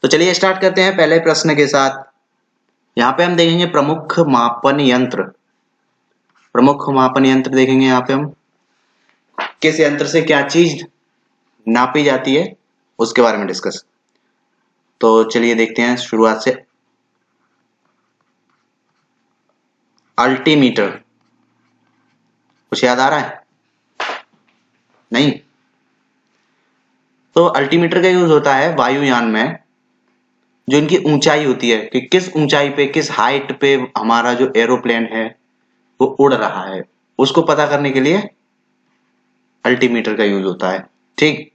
तो चलिए स्टार्ट करते हैं पहले प्रश्न के साथ। यहाँ पे हम देखेंगे प्रमुख मापन यंत्र। प्रमुख मापन यंत्र देखेंगे यहाँ पे हम किस यंत्र से क्या चीज नापी जाती है उसके बारे में डिस्कस। तो चलिए देखते हैं शुरुआत से। अल्टीमीटर, कुछ याद आ रहा है? नहीं? तो अल्टीमीटर का यूज होता है वायुयान में, जो इनकी ऊंचाई होती है कि किस ऊंचाई पे, किस हाइट पे हमारा जो एरोप्लेन है वो उड़ रहा है, उसको पता करने के लिए अल्टीमीटर का यूज होता है। ठीक।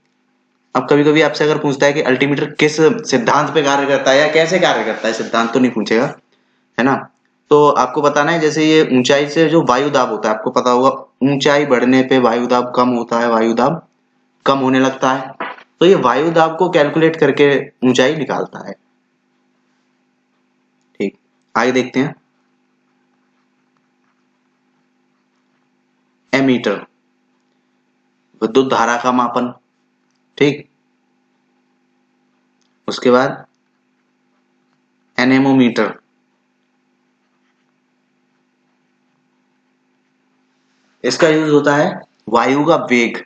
अब कभी कभी आपसे अगर पूछता है कि अल्टीमीटर किस सिद्धांत पे कार्य करता है या कैसे कार्य करता है, सिद्धांत तो नहीं पूछेगा, है ना। तो आपको बताना है, जैसे ये ऊंचाई से जो वायु दाब होता है, आपको पता होगा ऊंचाई बढ़ने पे वायु दाब कम होता है, वायु दाब कम होने लगता है। तो ये वायु दाब को कैलकुलेट करके ऊंचाई निकालता है। ठीक, आगे देखते हैं। एमीटर, विद्युत धारा का मापन। ठीक, उसके बाद एनेमोमीटर, इसका यूज होता है वायु का वेग।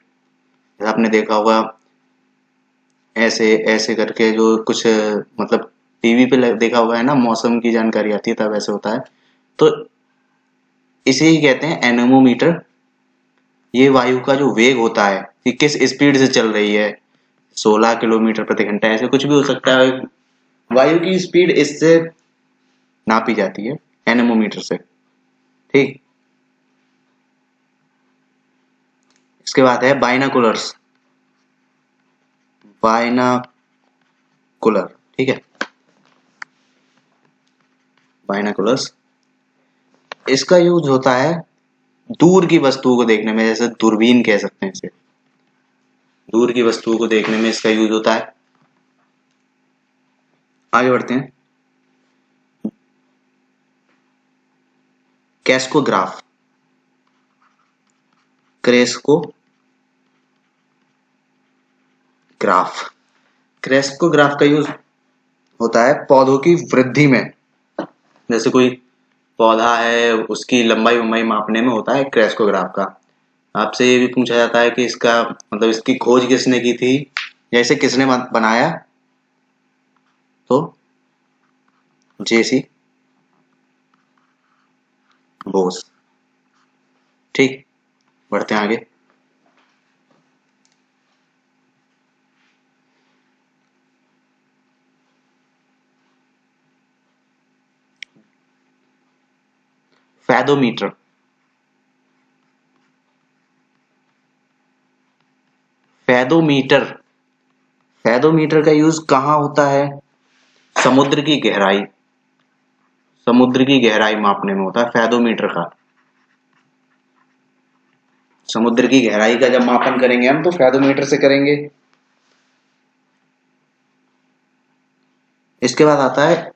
आपने देखा होगा ऐसे ऐसे करके जो कुछ मतलब टीवी पे देखा होगा, है ना, मौसम की जानकारी आती है तब ऐसे होता है। तो इसे ही कहते हैं एनेमोमीटर। ये वायु का जो वेग होता है कि किस स्पीड से चल रही है, 16 किलोमीटर प्रति घंटा, ऐसे कुछ भी हो सकता है। वायु की स्पीड इससे नापी जाती है एनेमोमीटर से। ठीक, इसके बाद है बाइनाकुलर्स। बाइनाकुलर, ठीक है, बाइनाकुलर्स, इसका यूज होता है दूर की वस्तुओं को देखने में, जैसे दूरबीन कह सकते हैं इसे। दूर की वस्तुओं को देखने में इसका यूज होता है। आगे बढ़ते हैं। कैस्कोग्राफ, क्रेस्कोग्राफ, क्रेस्कोग्राफ का यूज होता है पौधों की वृद्धि में। जैसे कोई पौधा है, उसकी लंबाई उम्बाई मापने में होता है क्रेस्कोग्राफ का। आपसे ये भी पूछा जाता है कि इसका मतलब इसकी खोज किसने की थी या इसे किसने बनाया, तो जेसी बोस। ठीक, बढ़ते हैं आगे। फैदोमीटर, फैदोमीटर, फैदोमीटर का यूज कहाँ होता है? समुद्र की गहराई, समुद्र की गहराई मापने में होता है फैदोमीटर का। समुद्र की गहराई का जब मापन करेंगे हम तो फैदोमीटर से करेंगे। इसके बाद आता है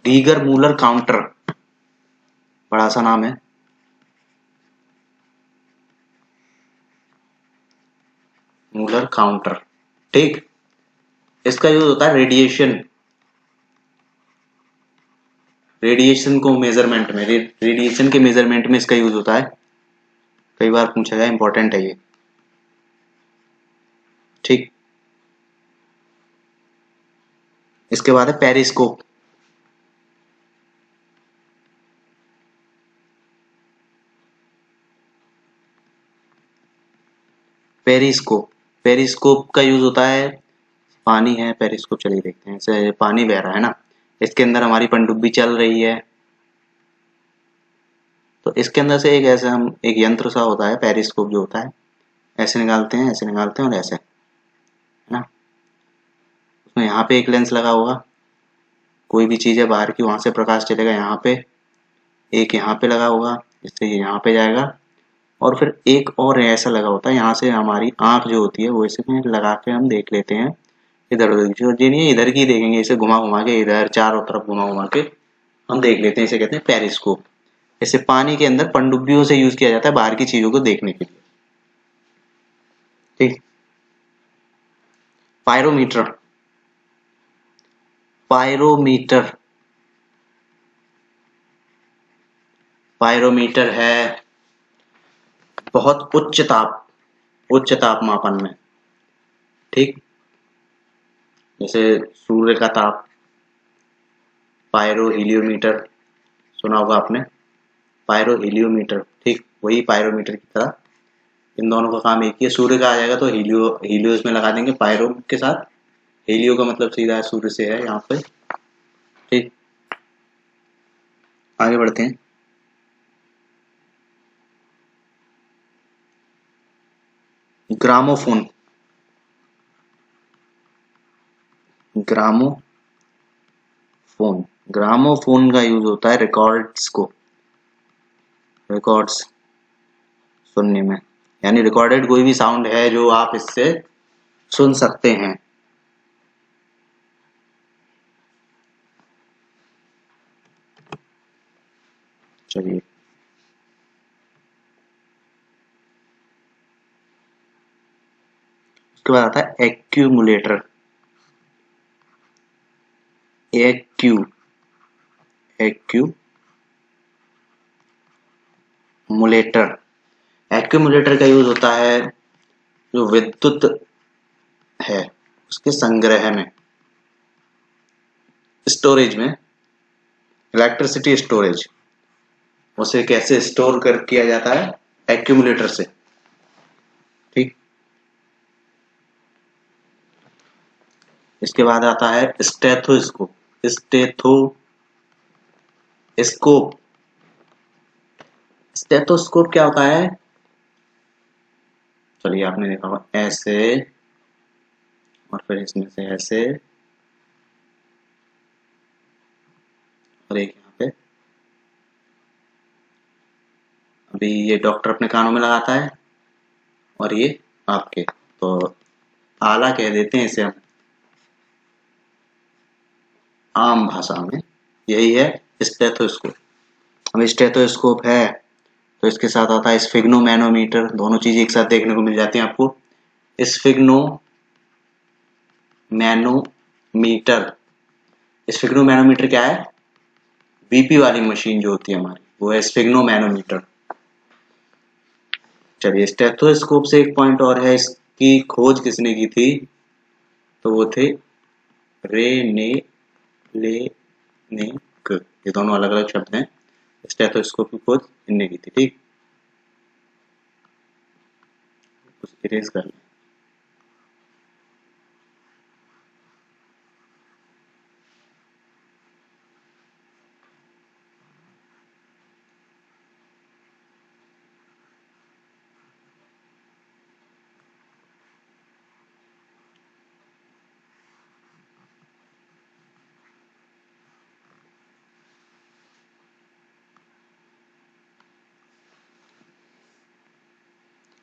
रीगर मूलर काउंटर, बड़ा सा नाम है। मूलर काउंटर, ठीक, इसका यूज होता है रेडिएशन, रेडिएशन को मेजरमेंट में, रेडिएशन के मेजरमेंट में इसका यूज होता है। कई बार पूछा गया, इंपॉर्टेंट है ये। ठीक, इसके बाद है पेरिस्कोप। पेरिस्कोप, पेरिस्कोप का यूज होता है, पानी है, पेरिस्कोप चलिए देखते हैं। जैसे पानी बह रहा है ना, इसके अंदर हमारी पनडुब्बी चल रही है, तो इसके अंदर से एक ऐसा हम एक यंत्र सा होता है पेरिस्कोप जो होता है, ऐसे निकालते हैं, ऐसे निकालते हैं और ऐसे, है ना। उसमें यहाँ पे एक लेंस लगा होगा, कोई भी चीज है बाहर की, वहां से प्रकाश चलेगा यहाँ पे, एक यहाँ पे लगा होगा जिससे ये यहाँ पे जाएगा, और फिर एक और ऐसा लगा होता है, यहाँ से हमारी आंख जो होती है वो इसमें लगा के हम देख लेते हैं इधर उधर की, और जी नहीं इधर की देखेंगे, इसे घुमा घुमा के, इधर चारों तरफ घुमा घुमा के हम देख लेते हैं, इसे कहते हैं पेरिस्कोप। इसे पानी के अंदर पनडुब्बियों से यूज किया जाता है बाहर की चीजों को देखने के लिए। ठीक, पायरोमीटर, पायरोमीटर, पायरोमीटर है बहुत उच्च तापमापन में, ठीक, जैसे सूर्य का ताप, पायरो हीलियोमीटर सुना होगा आपने, पायरो हीलियोमीटर, ठीक, वही पायरोमीटर की तरह इन दोनों का काम एक ही है। सूर्य का आ जाएगा तो हीलियो इसमें लगा देंगे पायरो के साथ, हीलियो का मतलब सीधा सूर्य से है यहाँ पे, ठीक। आगे बढ़ते हैं। ग्रामोफोन, ग्रामोफोन का यूज होता है रिकॉर्ड्स सुनने में, यानी रिकॉर्डेड कोई भी साउंड है जो आप इससे सुन सकते हैं। चलिए, उसके बाद आता है एक्यूमुलेटर, एक्यूमुलेटर का यूज होता है जो विद्युत है उसके संग्रह में, स्टोरेज में, इलेक्ट्रिसिटी स्टोरेज, उसे कैसे स्टोर कर किया जाता है, एक्यूमुलेटर से, ठीक। इसके बाद आता है स्टेथोस्कोप, स्टेथोस्कोप क्या होता है, चलिए आपने देखा होगा ऐसे और फिर इसमें से ऐसे और एक यहाँ पे, अभी ये डॉक्टर अपने कानों में लगाता है और ये आपके, तो आला कह देते हैं इसे हम आम भाषा में, यही है स्टेथोस्कोप। अब स्टेथोस्कोप है तो इसके साथ आता है स्फिग्नोमैनोमीटर, दोनों चीजें एक साथ देखने को मिल जाती हैं आपको। स्फिग्नोमैनोमीटर क्या है, बीपी वाली मशीन जो होती है हमारी, वो है स्फिग्नोमैनोमीटर। चलिए, स्टेथोस्कोप से एक पॉइंट और है, इसकी खोज किसने की थी, तो वो थे रेने लेनिक, ये दोनों अलग अलग शब्द हैं, स्टेथोस्कोप की खोज इनने की थी, ठीक। कुछ इरेज कर लें।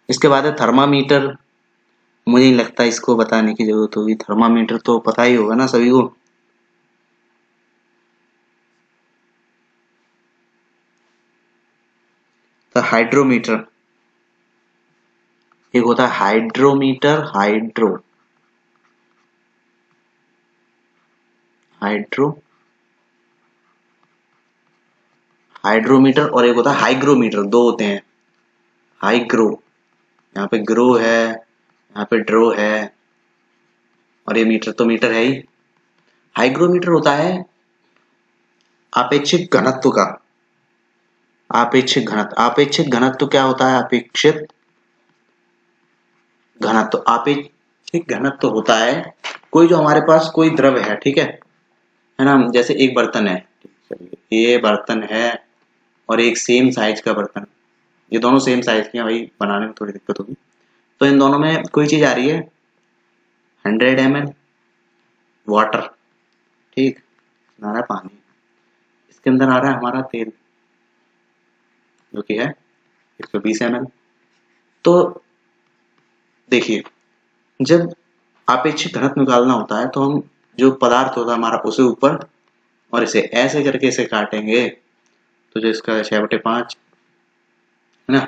इसके बाद है थर्मामीटर, मुझे नहीं लगता इसको बताने की जरूरत होगी, थर्मामीटर तो पता ही होगा ना सभी को। तो हाइड्रोमीटर, एक होता है हाइड्रोमीटर, हाइड्रोमीटर और एक होता है हाइग्रोमीटर, दो होते हैं। हाइग्रो, यहाँ पे ग्रो है, यहाँ पे ड्रो है, और ये मीटर तो मीटर है ही। हाइग्रोमीटर होता है आपेक्षिक घनत्व का, आपेक्षिक घनत्व क्या होता है, आपेक्षिक घनत्व होता है कोई जो हमारे पास कोई द्रव है, ठीक है ना, जैसे एक बर्तन है, ये बर्तन है और एक सेम साइज का बर्तन, ये दोनों सेम साइज के हैं, भाई बनाने में थोड़ी दिक्कत होगी, तो इन दोनों में कोई चीज आ रही है 100 ml वाटर, ठीक, आ रहा है पानी, इसके अंदर आ रहा है हमारा तेल जो कि है 120 ml। तो देखिए, जब आपेक्षिक घनत्व निकालना होता है तो हम जो पदार्थ होता है हमारा उसे ऊपर और इसे ऐसे करके इसे काटेंगे, तो जो इसका 6/5 है ना,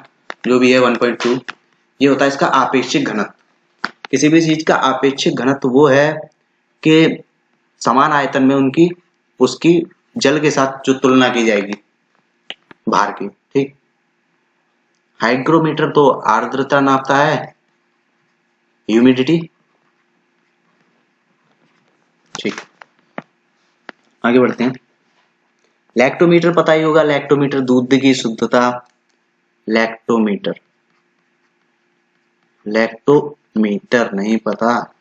जो भी है 1.2, ये होता है इसका आपेक्षिक घनत्व। किसी भी चीज का आपेक्षिक घनत्व वो है कि समान आयतन में उनकी उसकी जल के साथ जो तुलना की जाएगी भार की। ठीक, हाइग्रोमीटर तो आर्द्रता नापता है, ह्यूमिडिटी। ठीक, आगे बढ़ते हैं। लैक्टोमीटर पता ही होगा, लैक्टोमीटर दूध की शुद्धता। लैक्टोमीटर, लैक्टोमीटर नहीं पता।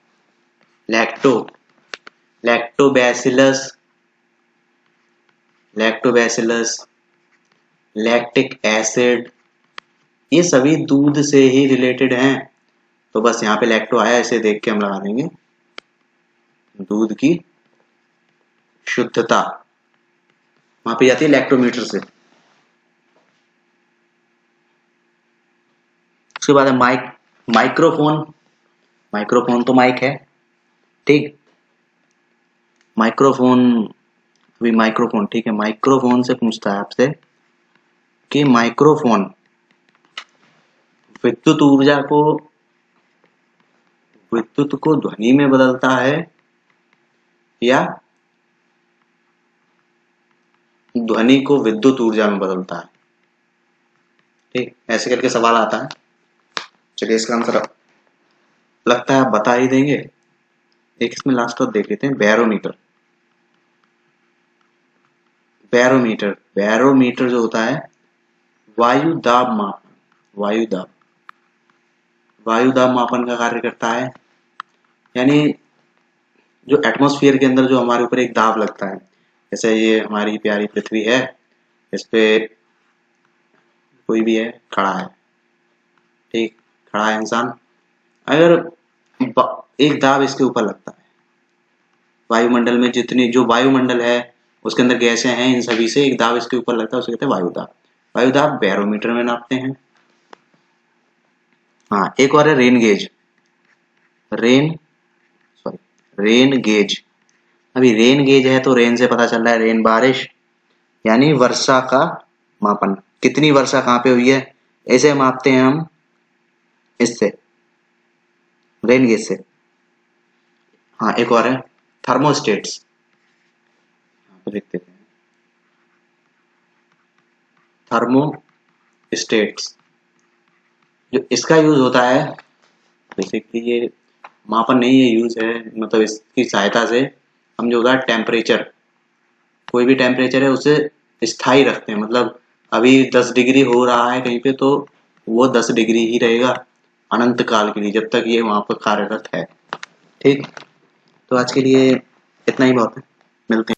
लैक्टोबैसिलस, लैक्टिक एसिड, ये सभी दूध से ही रिलेटेड हैं। तो बस यहाँ पे लैक्टो आया, इसे देख के हम लगा देंगे दूध की शुद्धता, वहां पे जाती है लैक्टोमीटर से। उसके बाद है माइक्रोफोन। माइक्रोफोन तो माइक है। ठीक, माइक्रोफोन, अभी माइक्रोफोन, ठीक है, माइक्रोफोन से पूछता है आपसे कि माइक्रोफोन विद्युत ऊर्जा को, विद्युत को ध्वनि में बदलता है या ध्वनि को विद्युत ऊर्जा में बदलता है। ठीक, ऐसे करके सवाल आता है। चलिए इसका आंसर लगता है आप बता ही देंगे। एक इसमें लास्ट और देख लेते हैं, बैरोमीटर। बैरोमीटर, बैरोमीटर जो होता है वायु दाब मापन, वायु दाब, वायु दाब मापन का कार्य करता है। यानी जो एटमॉस्फेयर के अंदर जो हमारे ऊपर एक दाब लगता है, जैसे ये हमारी प्यारी पृथ्वी है, इस पे कोई भी है, खड़ा है, ठीक, खड़ा है इंसान, अगर एक दाब इसके ऊपर लगता है, वायुमंडल में जितनी जो वायुमंडल है उसके अंदर गैसें हैं, इन सभी से एक दाब इसके ऊपर लगता है, उसे कहते हैं वायु दाब। वायु दाब बैरोमीटर में नापते हैं। हाँ, एक और है रेन गेज। Rain gauge. अभी रेन गेज है तो रेन से पता चल रहा है रेन, बारिश, यानी वर्षा का मापन, कितनी वर्षा कहाँ पे हुई है, ऐसे मापते हैं हम इससे, रेन गेज से। हाँ, एक और है थर्मोस्टेट्स, देखते हैं, थर्मोस्टेट्स, जो इसका यूज होता है बेसिकली, ये मापन नहीं है, यूज है, मतलब इसकी सहायता से हम जो होता है टेम्परेचर, कोई भी टेम्परेचर है उसे स्थायी रखते हैं। मतलब अभी 10 डिग्री हो रहा है कहीं पे, तो वो 10 डिग्री ही रहेगा अनंत काल के लिए, जब तक ये वहां पर कार्यरत है। ठीक, तो आज के लिए इतना ही बहुत है, मिलते हैं।